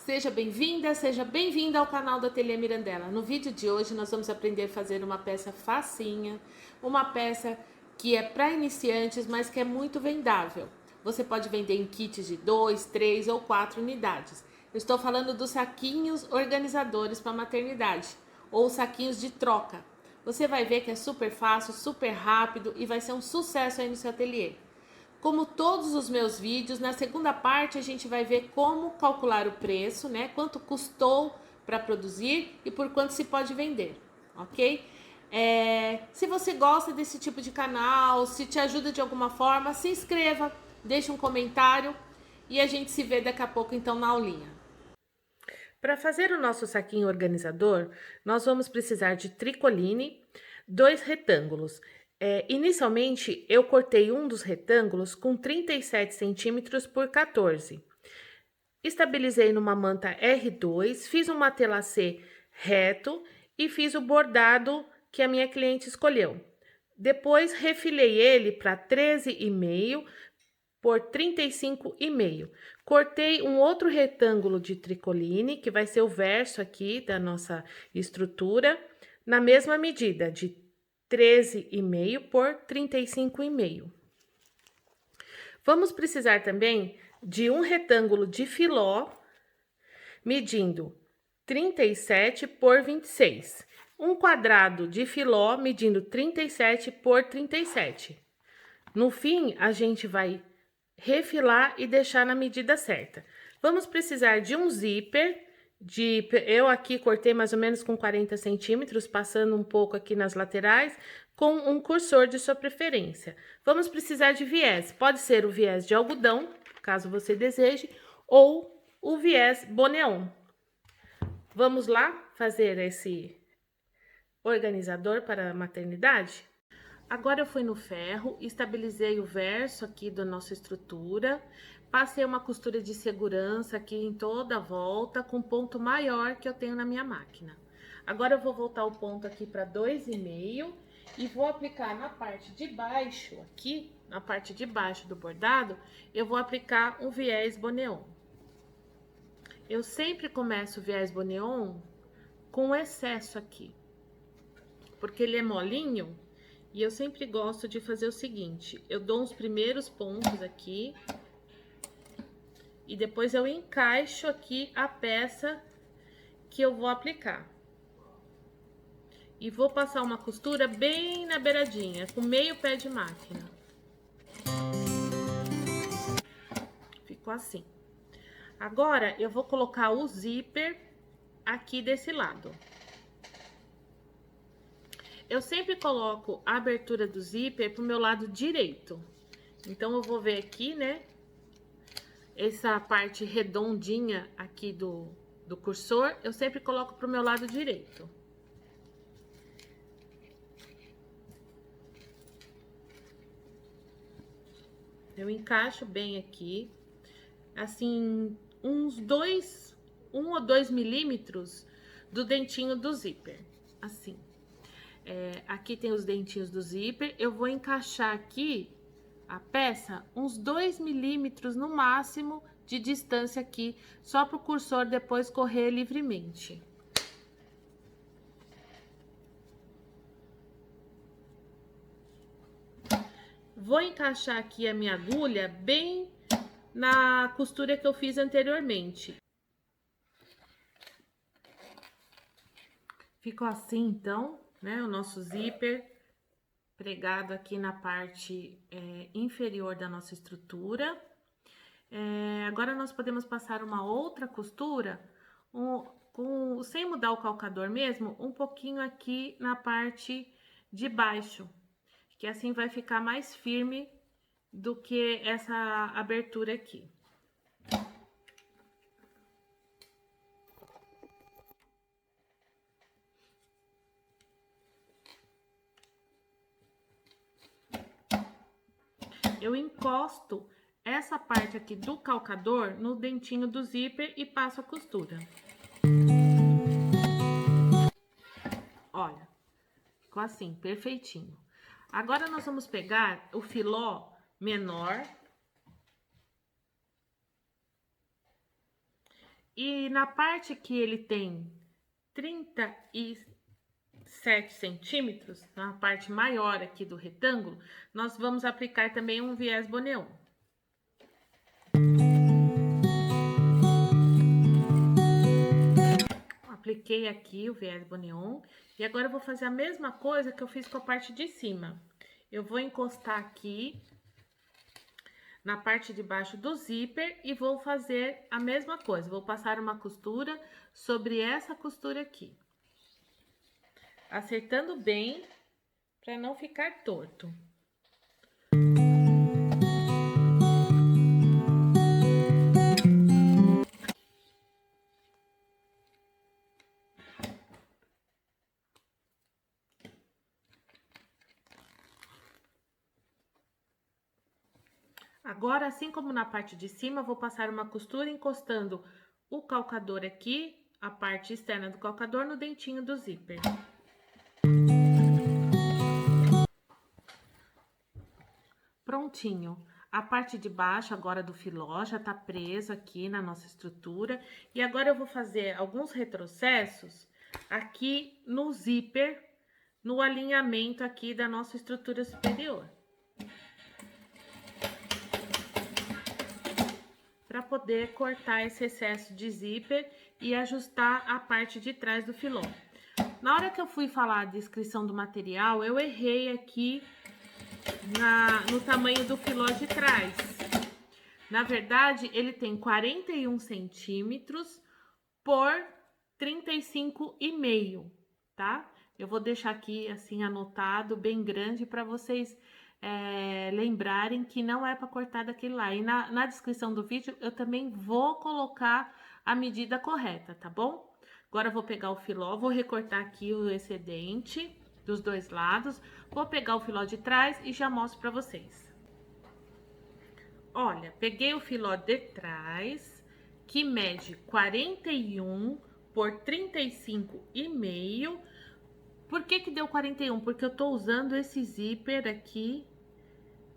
Seja bem-vinda, seja bem-vinda ao canal do Ateliê Mirandela. No vídeo de hoje nós vamos aprender a fazer uma peça facinha, uma peça que é para iniciantes, mas que é muito vendável. Você pode vender em kits de 2, 3 ou 4 unidades. Eu estou falando dos saquinhos organizadores para maternidade, ou saquinhos de troca. Você vai ver que é super fácil, super rápido e vai ser um sucesso aí no seu ateliê. Como todos os meus vídeos, na segunda parte a gente vai ver como calcular o preço, né? Quanto custou para produzir e por quanto se pode vender, ok? Se você gosta desse tipo de canal, se te ajuda de alguma forma, se inscreva, deixe um comentário e a gente se vê daqui a pouco então na aulinha. Para fazer o nosso saquinho organizador, nós vamos precisar de tricoline, 2 retângulos. Inicialmente, eu cortei um dos retângulos com 37 centímetros por 14. Estabilizei numa manta R2, fiz um matelassé reto e fiz o bordado que a minha cliente escolheu. Depois, refilei ele para 13,5 por 35,5. Cortei um outro retângulo de tricoline, que vai ser o verso aqui da nossa estrutura, na mesma medida, de 13,5 por 35,5. Vamos precisar também de um retângulo de filó, medindo 37 por 26. Um quadrado de filó, medindo 37 por 37. No fim, a gente vai refilar e deixar na medida certa. Vamos precisar de um zíper, eu aqui cortei mais ou menos com 40 centímetros, passando um pouco aqui nas laterais, com um cursor de sua preferência. Vamos precisar de viés, pode ser o viés de algodão, caso você deseje, ou o viés boneon. Vamos lá fazer esse organizador para a maternidade? Agora eu fui no ferro, estabilizei o verso aqui da nossa estrutura, passei uma costura de segurança aqui em toda a volta, com ponto maior que eu tenho na minha máquina. Agora eu vou voltar o ponto aqui para 2,5 e vou aplicar na parte de baixo, aqui, na parte de baixo do bordado, eu vou aplicar um viés boneon. Eu sempre começo o viés boneon com excesso aqui, porque ele é molinho. E eu sempre gosto de fazer o seguinte, eu dou os primeiros pontos aqui e depois eu encaixo aqui a peça que eu vou aplicar. E vou passar uma costura bem na beiradinha, com meio pé de máquina. Ficou assim. Agora, eu vou colocar o zíper aqui desse lado. Eu sempre coloco a abertura do zíper pro meu lado direito. Então, eu vou ver aqui, né? Essa parte redondinha aqui do cursor, eu sempre coloco pro meu lado direito. Eu encaixo bem aqui, assim, um ou 2 milímetros do dentinho do zíper, assim. Aqui tem os dentinhos do zíper, eu vou encaixar aqui a peça uns 2 milímetros no máximo de distância aqui, só para o cursor depois correr livremente. Vou encaixar aqui a minha agulha bem na costura que eu fiz anteriormente. Ficou assim, então, né, o nosso zíper pregado aqui na parte inferior da nossa estrutura. Agora, nós podemos passar uma outra costura, sem mudar o calcador mesmo, um pouquinho aqui na parte de baixo, que assim vai ficar mais firme do que essa abertura aqui. Eu encosto essa parte aqui do calcador no dentinho do zíper e passo a costura. Olha, ficou assim, perfeitinho. Agora, nós vamos pegar o filó menor E na parte que ele tem 37 centímetros, na parte maior aqui do retângulo, nós vamos aplicar também um viés Boneon. Apliquei aqui o viés Boneon e agora eu vou fazer a mesma coisa que eu fiz com a parte de cima. Eu vou encostar aqui na parte de baixo do zíper e vou fazer a mesma coisa. Vou passar uma costura sobre essa costura aqui, acertando bem para não ficar torto. Agora, assim como na parte de cima, vou passar uma costura encostando o calcador aqui, a parte externa do calcador, no dentinho do zíper. Prontinho. A parte de baixo agora do filó já tá preso aqui na nossa estrutura. E agora eu vou fazer alguns retrocessos aqui no zíper, no alinhamento aqui da nossa estrutura superior. Para poder cortar esse excesso de zíper e ajustar a parte de trás do filó. Na hora que eu fui falar a descrição do material, eu errei aqui no tamanho do filó de trás. Na verdade, ele tem 41 centímetros por 35,5, tá? Eu vou deixar aqui assim anotado, bem grande, para vocês lembrarem que não é para cortar daquele lá. E na descrição do vídeo eu também vou colocar a medida correta, tá bom? Agora eu vou pegar o filó, vou recortar aqui o excedente dos dois lados, vou pegar o filó de trás e já mostro para vocês. Olha, peguei o filó de trás, que mede 41 por 35,5. Por que deu 41? Porque eu tô usando esse zíper aqui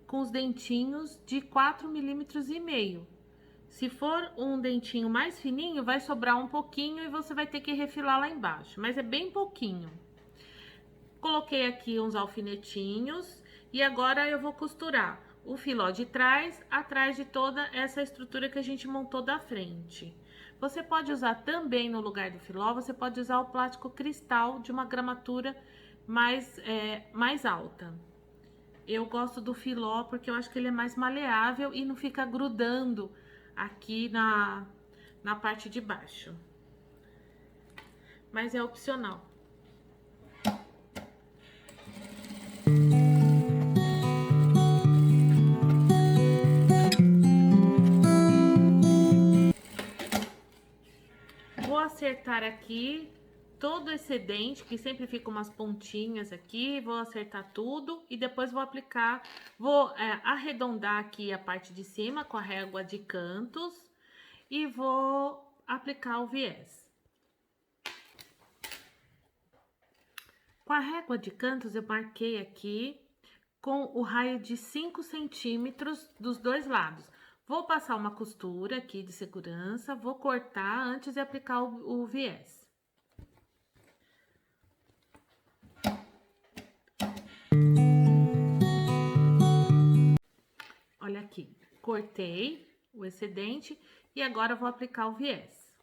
com os dentinhos de 4,5 milímetros. Se for um dentinho mais fininho, vai sobrar um pouquinho e você vai ter que refilar lá embaixo, mas é bem pouquinho. Coloquei aqui uns alfinetinhos e agora eu vou costurar o filó de trás atrás de toda essa estrutura que a gente montou da frente. Você pode usar também no lugar do filó, você pode usar o plástico cristal de uma gramatura mais alta. Eu gosto do filó porque eu acho que ele é mais maleável e não fica grudando aqui na parte de baixo. Mas é opcional. Vou acertar aqui todo o excedente, que sempre fica umas pontinhas aqui, vou acertar tudo e depois vou aplicar, vou arredondar aqui a parte de cima com a régua de cantos e vou aplicar o viés. Com a régua de cantos eu marquei aqui com o raio de 5 centímetros dos dois lados. Vou passar uma costura aqui de segurança, vou cortar antes de aplicar o viés. Olha aqui, cortei o excedente e agora vou aplicar o viés.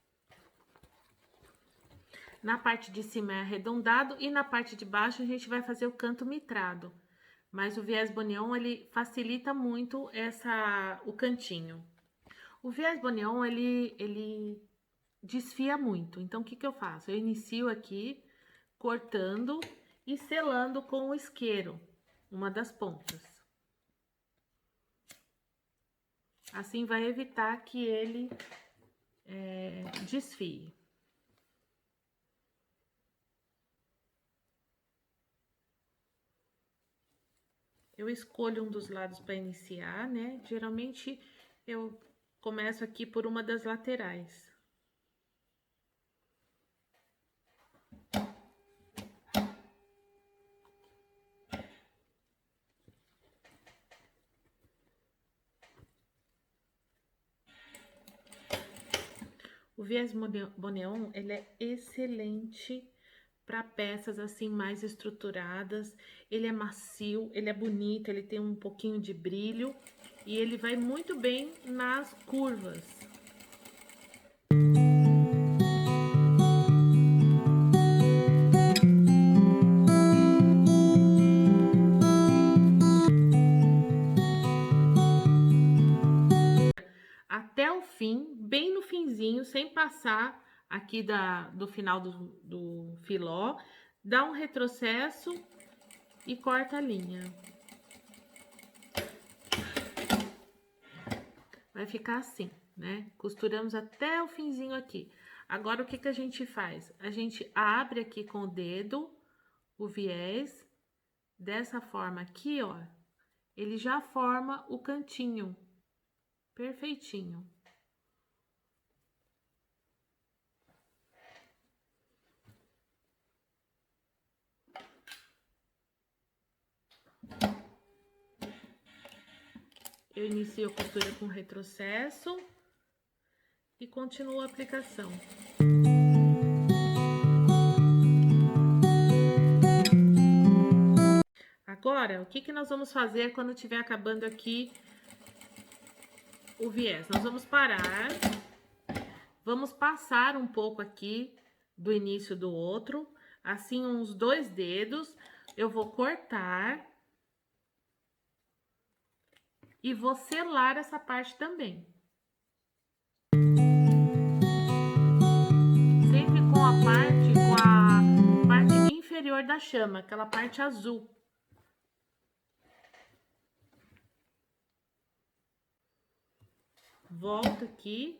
Na parte de cima é arredondado e na parte de baixo a gente vai fazer o canto mitrado. Mas o viés Boneon, ele facilita muito o cantinho. O viés Boneon, ele desfia muito. Então, o que eu faço? Eu inicio aqui cortando e selando com o isqueiro, uma das pontas. Assim vai evitar que ele desfie. Eu escolho um dos lados para iniciar, né? Geralmente eu começo aqui por uma das laterais. O viés Boneon, ele é excelente para peças assim mais estruturadas. Ele é macio, ele é bonito, ele tem um pouquinho de brilho e ele vai muito bem nas curvas. Até o fim, bem no finzinho, sem passar aqui do final do filó, dá um retrocesso e corta a linha. Vai ficar assim, né? Costuramos até o finzinho aqui. Agora, o que que a gente faz? A gente abre aqui com o dedo o viés, dessa forma aqui, ó. Ele já forma o cantinho perfeitinho. Eu inicio a costura com retrocesso e continuo a aplicação. Agora, o que que nós vamos fazer quando estiver acabando aqui o viés? Nós vamos parar, vamos passar um pouco aqui do início do outro, assim uns 2 dedos, eu vou cortar e vou selar essa parte também. Sempre com a parte inferior da chama, aquela parte azul. Volto aqui,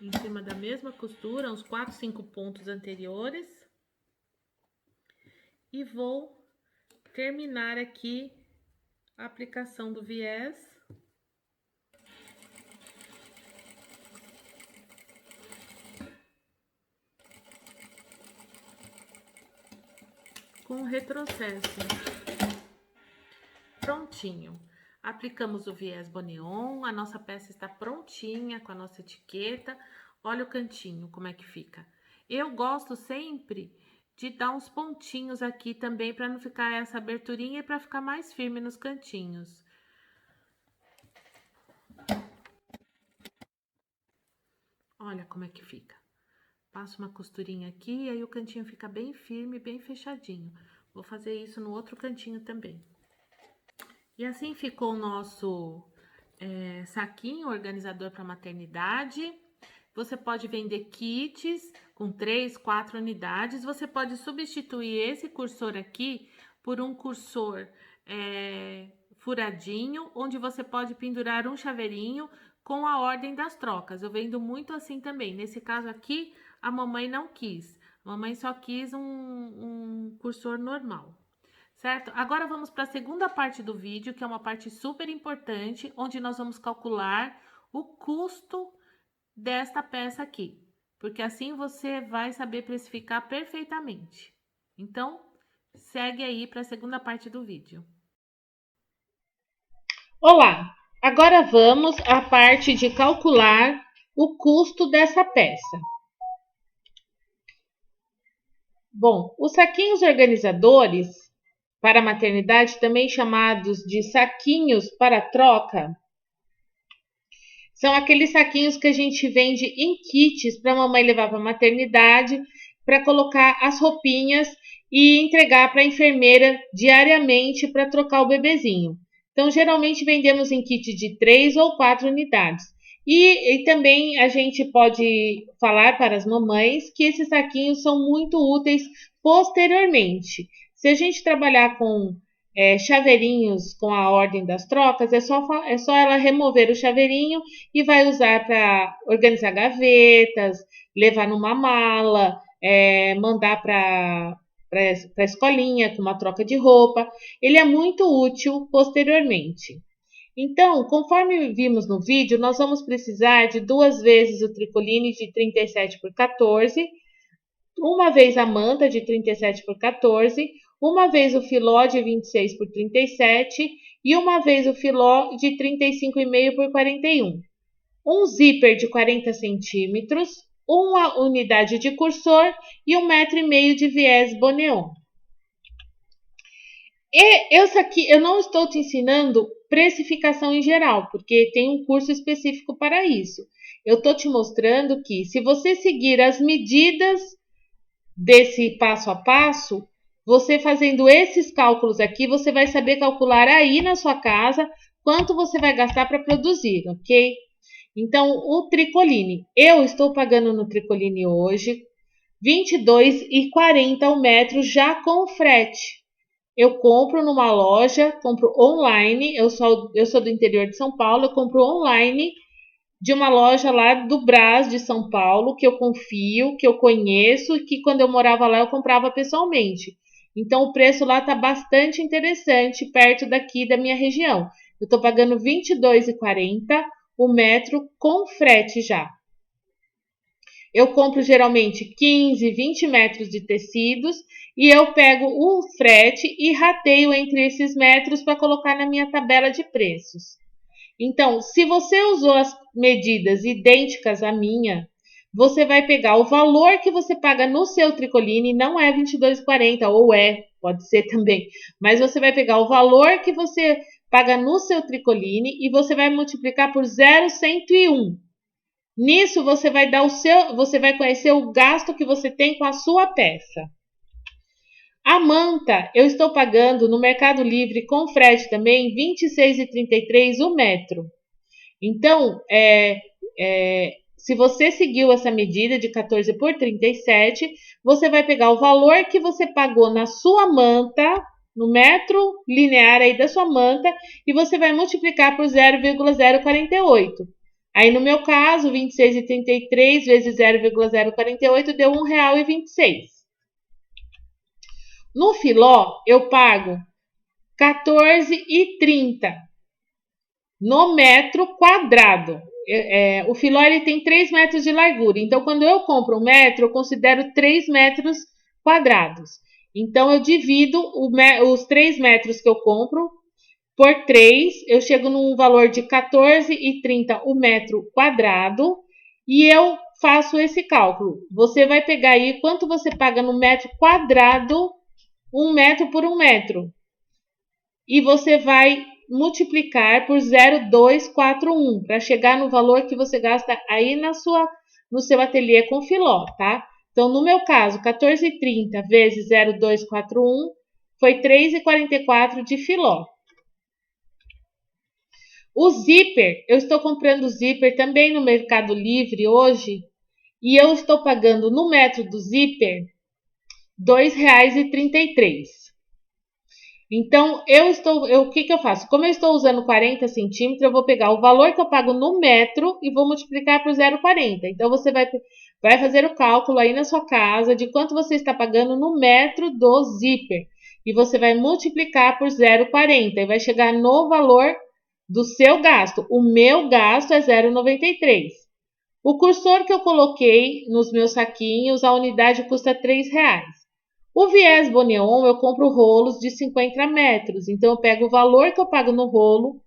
em cima da mesma costura, uns 4, 5 pontos anteriores. E vou terminar aqui a aplicação do viés. Com retrocesso. Prontinho. Aplicamos o viés Boneon, a nossa peça está prontinha com a nossa etiqueta. Olha o cantinho, como é que fica. Eu gosto sempre de dar uns pontinhos aqui também, para não ficar essa aberturinha e para ficar mais firme nos cantinhos. Olha como é que fica. Passo uma costurinha aqui, e aí o cantinho fica bem firme, bem fechadinho. Vou fazer isso no outro cantinho também. E assim ficou o nosso saquinho organizador para maternidade. Você pode vender kits com 3, 4 unidades. Você pode substituir esse cursor aqui por um cursor furadinho, onde você pode pendurar um chaveirinho com a ordem das trocas. Eu vendo muito assim também. Nesse caso aqui, a mamãe não quis. A mamãe só quis um cursor normal. Certo? Agora vamos para a segunda parte do vídeo, que é uma parte super importante, onde nós vamos calcular o custo desta peça aqui, porque assim você vai saber precificar perfeitamente. Então, segue aí para a segunda parte do vídeo. Olá! Agora vamos à parte de calcular o custo dessa peça. Bom, os saquinhos organizadores para a maternidade, também chamados de saquinhos para troca, são aqueles saquinhos que a gente vende em kits para a mamãe levar para a maternidade, para colocar as roupinhas e entregar para a enfermeira diariamente para trocar o bebezinho. Então, geralmente vendemos em kit de 3 ou 4 unidades. E também a gente pode falar para as mamães que esses saquinhos são muito úteis posteriormente. Se a gente trabalhar com chaveirinhos com a ordem das trocas, é só ela remover o chaveirinho e vai usar para organizar gavetas, levar numa mala, mandar para a escolinha com uma troca de roupa. Ele é muito útil posteriormente. Então, conforme vimos no vídeo, nós vamos precisar de 2 vezes o tricoline de 37 por 14, uma vez a manta de 37 por 14, uma vez o filó de 26 por 37 e uma vez o filó de 35,5 por 41. um zíper de 40 centímetros, uma unidade de cursor e 1,5 m de viés Boneon. E eu não estou te ensinando precificação em geral, porque tem um curso específico para isso. Eu estou te mostrando que se você seguir as medidas desse passo a passo, você fazendo esses cálculos aqui, você vai saber calcular aí na sua casa quanto você vai gastar para produzir, ok? Então, o tricoline. Eu estou pagando no tricoline hoje R$ 22,40 o metro já com frete. Eu compro numa loja, compro online, eu sou do interior de São Paulo, eu compro online de uma loja lá do Brás de São Paulo, que eu confio, que eu conheço e que quando eu morava lá eu comprava pessoalmente. Então o preço lá tá bastante interessante, perto daqui da minha região. Eu tô pagando R$ 22,40 o metro com frete já. Eu compro geralmente 15, 20 metros de tecidos e eu pego o frete e rateio entre esses metros para colocar na minha tabela de preços. Então, se você usou as medidas idênticas à minha, você vai pegar o valor que você paga no seu tricoline, não é R$ 22,40, ou pode ser também, mas você vai pegar o valor que você paga no seu tricoline e você vai multiplicar por 0,101. Nisso você vai você vai conhecer o gasto que você tem com a sua peça. A manta eu estou pagando no Mercado Livre com frete também R$ 26,33 o metro. Então, se você seguiu essa medida de 14 por 37, você vai pegar o valor que você pagou na sua manta, no metro linear aí da sua manta, e você vai multiplicar por 0,048. Aí, no meu caso, 26,33 vezes 0,048 deu R$ 1,26. No filó, eu pago R$ 14,30 no metro quadrado. O filó ele tem 3 metros de largura. Então, quando eu compro um metro, eu considero 3 metros quadrados. Então, eu divido os 3 metros que eu compro por 3. Eu chego num valor de R$ 14,30 o metro quadrado. E eu faço esse cálculo. Você vai pegar aí quanto você paga no metro quadrado, 1 metro por 1 metro. E você vai multiplicar por 0,241 para chegar no valor que você gasta aí no seu ateliê com filó, tá? Então, no meu caso, 14,30 vezes 0,241 foi 3,44 de filó. O zíper, eu estou comprando zíper também no Mercado Livre hoje e eu estou pagando no metro do zíper R$ 2,33. Então, o que eu faço? Como eu estou usando 40 centímetros, eu vou pegar o valor que eu pago no metro e vou multiplicar por 0,40. Então, você vai fazer o cálculo aí na sua casa de quanto você está pagando no metro do zíper. E você vai multiplicar por 0,40 e vai chegar no valor do seu gasto. O meu gasto é 0,93. O cursor que eu coloquei nos meus saquinhos, a unidade custa R$ 3,00. O viés Boneon eu compro rolos de 50 metros, então eu pego o valor que eu pago no rolo,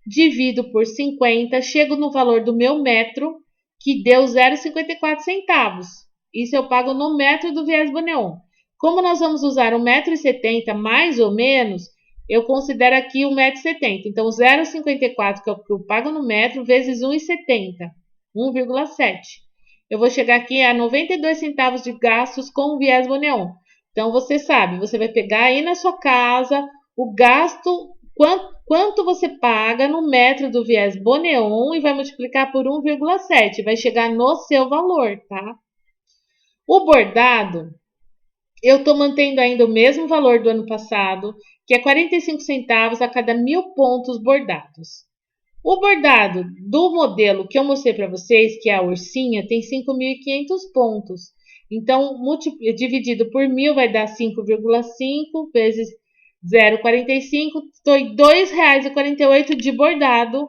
divido por 50, chego no valor do meu metro, que deu 0,54 centavos. Isso eu pago no metro do viés Boneon. Como nós vamos usar 1,70 m mais ou menos, eu considero aqui 1,70 m. Então 0,54 que eu pago no metro vezes 1,70, 1,7. Eu vou chegar aqui a 92 centavos de gastos com o viés Boneon. Então, você sabe, você vai pegar aí na sua casa o gasto, quanto você paga no metro do viés Boneon e vai multiplicar por 1,7. Vai chegar no seu valor, tá? O bordado, eu estou mantendo ainda o mesmo valor do ano passado, que é 45 centavos a cada 1.000 pontos bordados. O bordado do modelo que eu mostrei para vocês, que é a ursinha, tem 5.500 pontos. Então, dividido por 1.000 vai dar 5,5 vezes 0,45. Estou em R$ 2,48 de bordado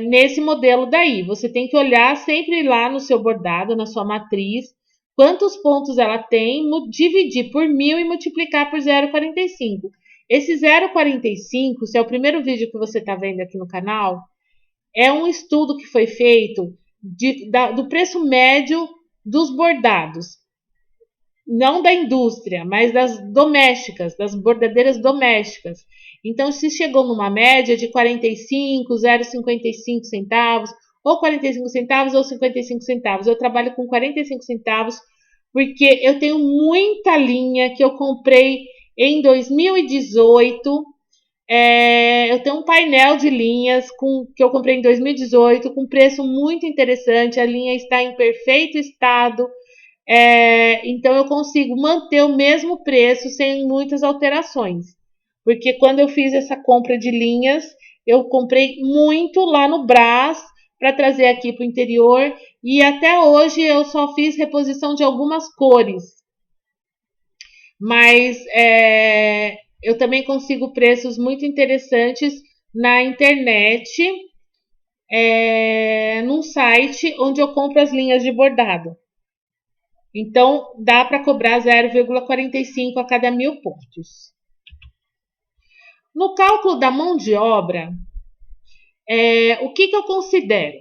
nesse modelo daí. Você tem que olhar sempre lá no seu bordado, na sua matriz, quantos pontos ela tem, dividir por 1.000 e multiplicar por 0,45. Esse 0,45, se é o primeiro vídeo que você está vendo aqui no canal, é um estudo que foi feito do preço médio dos bordados. Não da indústria, mas das domésticas, das bordadeiras domésticas. Então, se chegou numa média de 45, 0,55 centavos, ou 45 centavos ou 55 centavos. Eu trabalho com 45 centavos porque eu tenho muita linha que eu comprei em 2018. Eu tenho um painel de linhas que eu comprei em 2018 com preço muito interessante. A linha está em perfeito estado. Então eu consigo manter o mesmo preço sem muitas alterações. Porque quando eu fiz essa compra de linhas, eu comprei muito lá no Brás para trazer aqui para o interior. E até hoje eu só fiz reposição de algumas cores. Mas eu também consigo preços muito interessantes na internet, num site onde eu compro as linhas de bordado. Então, dá para cobrar 0,45 a cada 1.000 pontos. No cálculo da mão de obra, o que eu considero?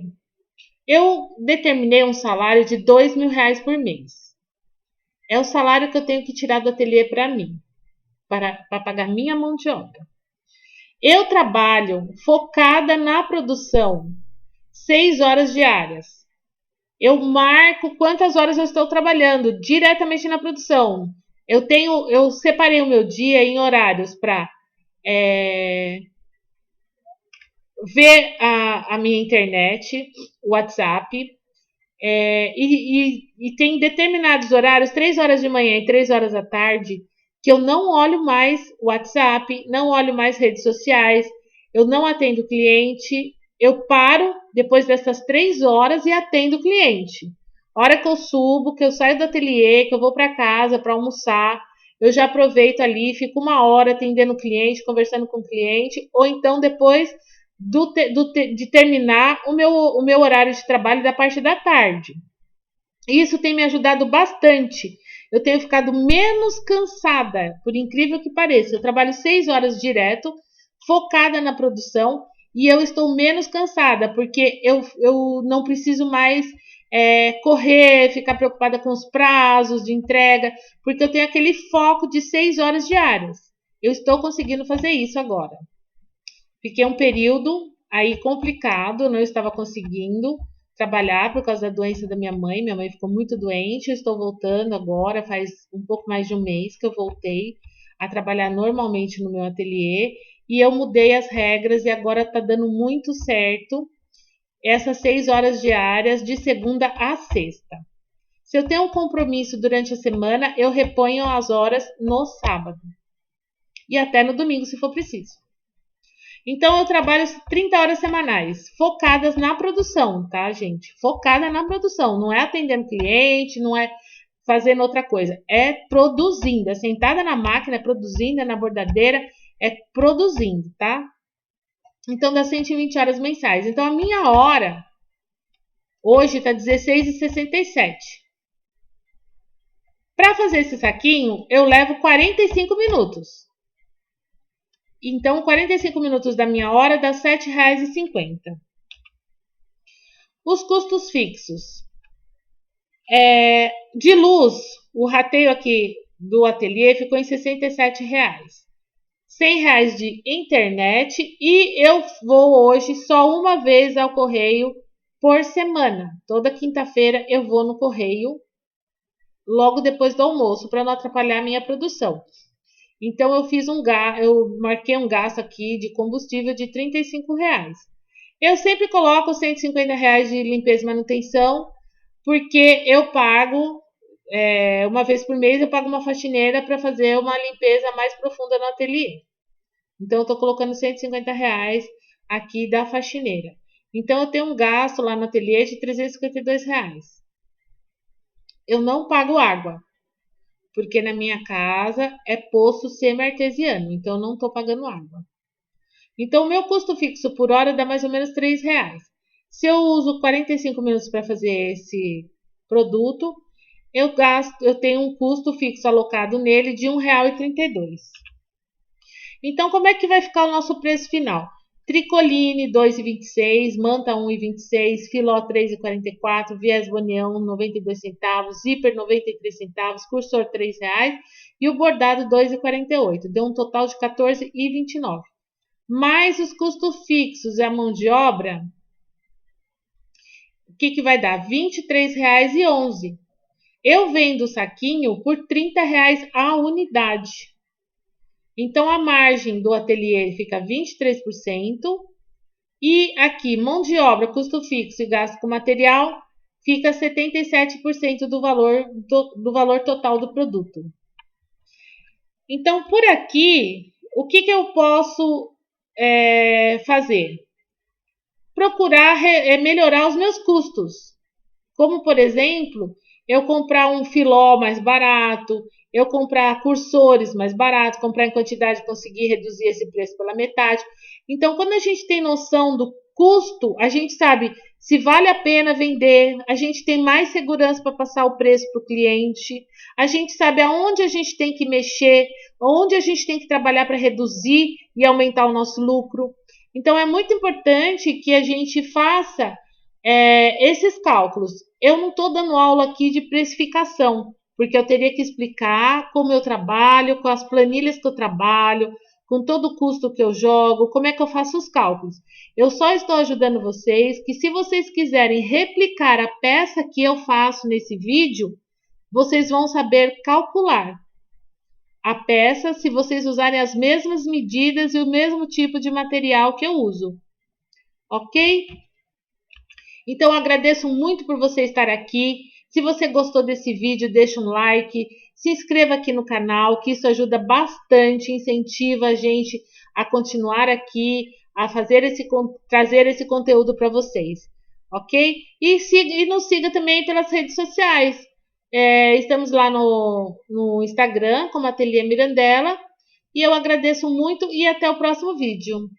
Eu determinei um salário de R$2.000 por mês. É o salário que eu tenho que tirar do ateliê para mim, para pagar minha mão de obra. Eu trabalho focada na produção, 6 horas diárias. Eu marco quantas horas eu estou trabalhando diretamente na produção. Eu separei o meu dia em horários para ver a minha internet, WhatsApp, e tem determinados horários, 3 horas de manhã e 3 horas da tarde, que eu não olho mais WhatsApp, não olho mais redes sociais, eu não atendo cliente, eu paro depois dessas 3 horas e atendo o cliente. A hora que eu subo, que eu saio do ateliê, que eu vou para casa para almoçar, eu já aproveito ali, fico 1 hora atendendo o cliente, conversando com o cliente, ou então depois de terminar o meu horário de trabalho da parte da tarde. Isso tem me ajudado bastante. Eu tenho ficado menos cansada, por incrível que pareça. Eu trabalho 6 horas direto, focada na produção, e eu estou menos cansada, porque eu não preciso mais correr, ficar preocupada com os prazos de entrega, porque eu tenho aquele foco de 6 horas diárias. Eu estou conseguindo fazer isso agora. Fiquei um período aí complicado, não estava conseguindo trabalhar por causa da doença da minha mãe. Minha mãe ficou muito doente, eu estou voltando agora, faz um pouco mais de um mês que eu voltei a trabalhar normalmente no meu ateliê e eu mudei as regras e agora está dando muito certo essas 6 horas diárias de segunda a sexta. Se eu tenho um compromisso durante a semana, eu reponho as horas no sábado e até no domingo, se for preciso. Então, eu trabalho 30 horas semanais, focadas na produção, tá, gente? Focada na produção, não é atendendo cliente, não é fazendo outra coisa, é produzindo, é sentada na máquina, é produzindo, é na bordadeira, é produzindo, tá? Então, dá 120 horas mensais. Então, a minha hora, hoje, tá R$16,67. Para fazer esse saquinho, eu levo 45 minutos. Então, 45 minutos da minha hora dá R$7,50. Os custos fixos. De luz, o rateio aqui do ateliê ficou em R$67. R$100 de internet e eu vou hoje só uma vez ao correio por semana. Toda quinta-feira eu vou no correio logo depois do almoço para não atrapalhar a minha produção. Então eu marquei um gasto aqui de combustível de R$35. Eu sempre coloco R$150 de limpeza e manutenção, porque eu pago, uma vez por mês, eu pago uma faxineira para fazer uma limpeza mais profunda no ateliê. Então, eu estou colocando R$150 aqui da faxineira. Então, eu tenho um gasto lá no ateliê de R$352. Eu não pago água, porque na minha casa é poço semi-artesiano, então eu não estou pagando água. Então, o meu custo fixo por hora dá mais ou menos R$3. Se eu uso 45 minutos para fazer esse produto, eu tenho um custo fixo alocado nele de R$1,32. Então, como é que vai ficar o nosso preço final? Tricoline 2,26, manta 1,26, filó 3,44, viés bonião 92 centavos, zíper 93 centavos, cursor R$3 e o bordado 2,48. Deu um total de 14,29. Mais os custos fixos e a mão de obra, o que vai dar? R$23,11. Eu vendo o saquinho por R$30 a unidade. Então, a margem do ateliê fica 23%. E aqui, mão de obra, custo fixo e gasto com material, fica 77% do valor total do produto. Então, por aqui, o que eu posso fazer? Procurar melhorar os meus custos. Como, por exemplo, eu comprar um filó mais barato, eu comprar cursores mais baratos, comprar em quantidade e conseguir reduzir esse preço pela metade. Então, quando a gente tem noção do custo, a gente sabe se vale a pena vender, a gente tem mais segurança para passar o preço para o cliente, a gente sabe aonde a gente tem que mexer, onde a gente tem que trabalhar para reduzir e aumentar o nosso lucro. Então, é muito importante que a gente faça esses cálculos. Eu não estou dando aula aqui de precificação, porque eu teria que explicar como eu trabalho, com as planilhas que eu trabalho, com todo o custo que eu jogo, como é que eu faço os cálculos. Eu só estou ajudando vocês que, se vocês quiserem replicar a peça que eu faço nesse vídeo, vocês vão saber calcular a peça se vocês usarem as mesmas medidas e o mesmo tipo de material que eu uso. Ok? Então, eu agradeço muito por você estar aqui. Se você gostou desse vídeo, deixa um like, se inscreva aqui no canal, que isso ajuda bastante, incentiva a gente a continuar aqui, a trazer esse conteúdo para vocês, ok? E nos siga também pelas redes sociais. Estamos lá no Instagram, como Ateliê Mirandela, e eu agradeço muito e até o próximo vídeo.